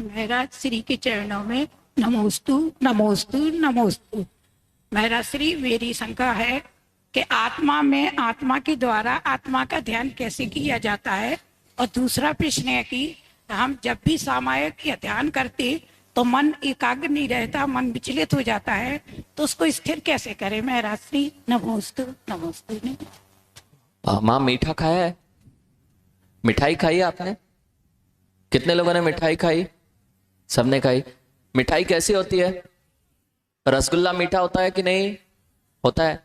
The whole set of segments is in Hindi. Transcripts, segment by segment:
महाराज श्री के चरणों में नमोस्तु नमोस्तु नमोस्तु। महाराज श्री, मेरी शंका है कि आत्मा में आत्मा के द्वारा आत्मा का ध्यान कैसे किया जाता है। और दूसरा प्रश्न है कि हम जब भी सामायिक या ध्यान करते तो मन एकाग्र नहीं रहता, मन विचलित हो जाता है, तो उसको स्थिर कैसे करें। महाराज श्री नमोस्तु नमोस्तु। माँ, मीठा खाया है? मिठाई खाई है आपने? कितने लोगों ने मिठाई खाई? सबने खाई। मिठाई कैसी होती है? रसगुल्ला मीठा होता है कि नहीं होता है?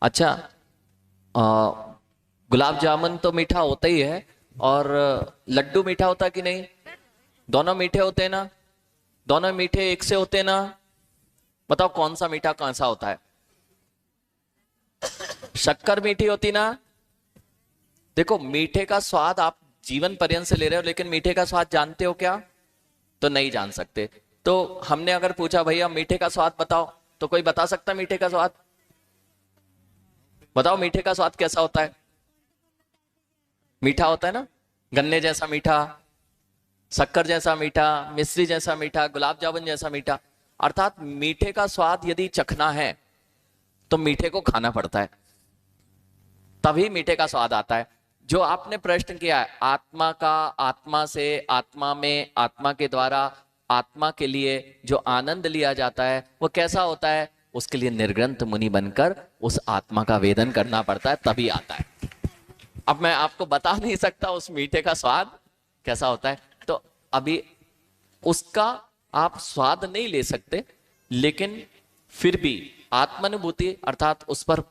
अच्छा, गुलाब जामुन तो मीठा होता ही है, और लड्डू मीठा होता है कि नहीं? दोनों मीठे होते हैं ना? दोनों मीठे एक से होते हैं ना? बताओ कौन सा मीठा कौन सा होता है? शक्कर मीठी होती ना? देखो, मीठे का स्वाद आप जीवन पर्यंत से ले रहे हो, लेकिन मीठे का स्वाद जानते हो क्या? तो नहीं जान सकते। तो हमने अगर पूछा भैया मीठे का स्वाद बताओ, तो कोई बता सकता है मीठे का स्वाद? बताओ मीठे का स्वाद कैसा होता है? मीठा होता है ना? गन्ने जैसा मीठा, शक्कर जैसा मीठा, मिश्री जैसा मीठा, गुलाब जामुन जैसा मीठा। अर्थात मीठे का स्वाद यदि चखना है तो मीठे को खाना पड़ता है, तभी मीठे का स्वाद आता है। जो आपने प्रश्न किया है, आत्मा का, आत्मा से, आत्मा में, आत्मा के द्वारा, आत्मा के लिए जो आनंद लिया जाता है वो कैसा होता है? उसके लिए निर्ग्रंथ मुनि बनकर उस आत्मा का वेदन करना पड़ता है, तभी आता है। अब मैं आपको बता नहीं सकता उस मीठे का स्वाद कैसा होता है, तो अभी उसका आप स्वाद नहीं ले सकते, लेकिन फिर भी आत्मानुभूति अर्थात उस पर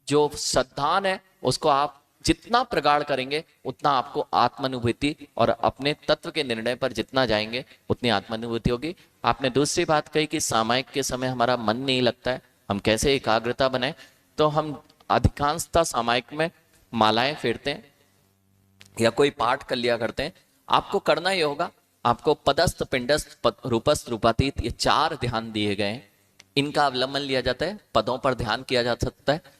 जो श्रद्धान है उसको आप जितना प्रगाढ़ करेंगे उतना आपको आत्मानुभूति, और अपने तत्व के निर्णय पर जितना जाएंगे उतनी आत्मानुभूति होगी। आपने दूसरी बात कही कि सामायिक के समय हमारा मन नहीं लगता है, हम कैसे एकाग्रता बनाए। तो हम अधिकांशतः सामायिक में मालाएं फेरते हैं या कोई पाठ कर लिया करते हैं। आपको करना ही होगा, आपको पदस्थ, पिंडस्थ, रूपस्थ, रूपातीत, ये 4 ध्यान दिए गए हैं, इनका अवलंबन लिया जाता है। पदों पर ध्यान किया जा सकता है।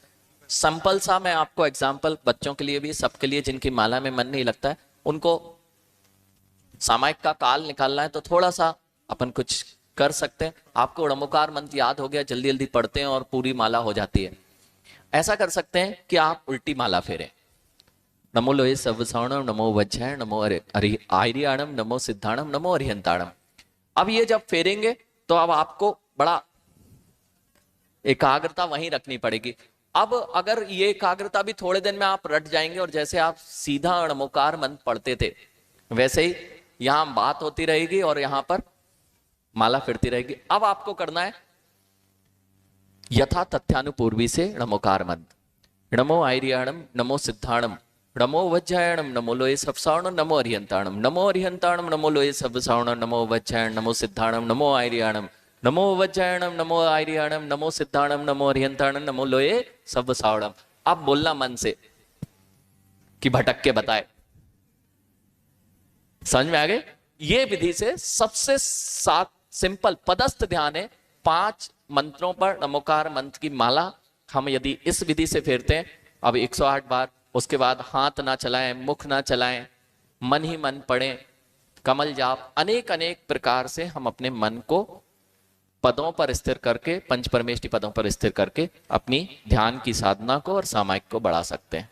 सिंपल सा मैं आपको एग्जाम्पल, बच्चों के लिए भी, सबके लिए जिनकी माला में मन नहीं लगता है, उनको सामायिक का काल निकालना है तो थोड़ा सा अपन कुछ कर सकते हैं। आपको णमोकार मंत्र याद हो गया, जल्दी जल्दी पढ़ते हैं और पूरी माला हो जाती है। ऐसा कर सकते हैं कि आप उल्टी माला फेरें। नमो लोहे सर्वसवर्णम, नमो वज्राय, नमो आर्याणम, नमो सिद्धाणम, नमो अरिहंताणम। अब ये जब फेरेंगे तो अब आपको बड़ा एकाग्रता वहीं रखनी पड़ेगी। अब अगर ये एकाग्रता भी थोड़े दिन में आप रट जाएंगे, और जैसे आप सीधा णमोकार मंत्र पढ़ते थे वैसे ही यहां बात होती रहेगी और यहां पर माला फिरती रहेगी। अब आपको करना है यथा तथ्यानुपूर्वी से णमोकार मंत्र। नमो आर्याणम, नमो सिद्धाणम, नमो वज्रायणम, नमो लोहे सर्वसवर्णम, नमो अरिहंताणम, नमो अरिहंताणम, नमो लोहे सर्वसवर्णम, नमो वज्रायण, नमो सिद्धाणम, नमो आर्याणम, नमो वज्रायणम, नमो आर्याणम, नमो सिद्धाणम, नमो अरिहंताणम, नमो लोहे सर्वसवर्णम। अब बोलना मन से कि भटक के बताए। समझ में आ गए? ये विधि से सबसे सिंपल पदस्थ ध्यान है। 5 मंत्रों पर नमोकार मंत्र की माला हम यदि इस विधि से फेरते हैं, अब 108 बार, उसके बाद हाथ ना चलाएं, मुख ना चलाएं, मन ही मन पढ़ें, कमल जाप, अनेक अनेक प्रकार से हम अपने मन को पदों पर स्थिर करके, पंच परमेष्टि पदों पर स्थिर करके अपनी ध्यान की साधना को और सामायिक को बढ़ा सकते हैं।